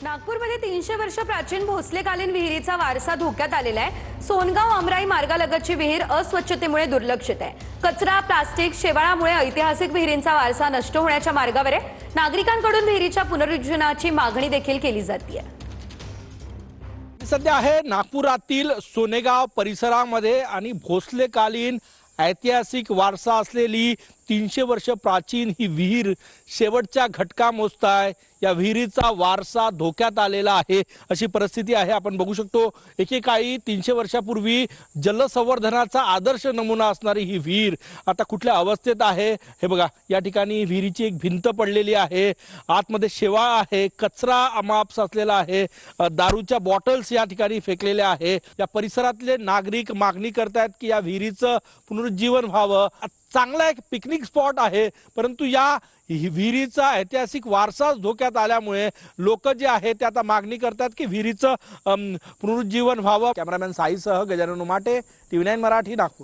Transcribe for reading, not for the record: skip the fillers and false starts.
नागपूरमध्ये 300 वर्ष प्राचीन भोसलेकालीन विहिरीचा वारसा धोक्यात आलेला आहे। सोनगाव अमराई मार्गालगतची विहीर अस्वच्छतेमुळे दुर्लक्षित आहे। कचरा, प्लास्टिक, शेवाळामुळे ऐतिहासिक विहिरींचा वारसा नष्ट होण्याच्या मार्गावर आहे। नागरिकांकडून विहिरीच्या पुनरुज्जीवनाची मागणी देखील केली जाते। सध्या आहे नागपुरातील सोनेगाव परिसरामध्ये आणि भोसलेकालीन ऐतिहासिक वारसा असलेली 300 वर्ष प्राचीन ही विहीर शेवटच्या घटका मोजताय। या विहिरीचा वारसा धोक्यात आलेला आहे अशी परिस्थिती आहे। आपण बघू शकतो एकेकाळी 300 वर्षापूर्वी जलसंवर्धनाचा आदर्श नमुना असणारी ही विहीर आता कुठल्या अवस्थेत आहे हे बघा। या ठिकाणी विहिरीची एक भिंत पडलेली आहे, आतमध्ये शेवाळ आहे, कचरा अमाप साचलेला आहे, दारूच्या बॉटल्स या ठिकाणी फेकलेल्या आहे। या परिसरातले नागरिक मागणी करतात की या विहिरीचं पुनरुज्जीवन व्हावं। चांगला एक पिकनिक स्पॉट आहे, परंतु या विहिरीचा ऐतिहासिक वारसा धोक्यात आल्यामुळे लोक जे आहेत ते आता मागणी करतात की विहिरीचं पुनरुज्जीवन व्हावं। कॅमेरामॅन साईसह गजानन उमाटे, TV9 मराठी, नागपूर।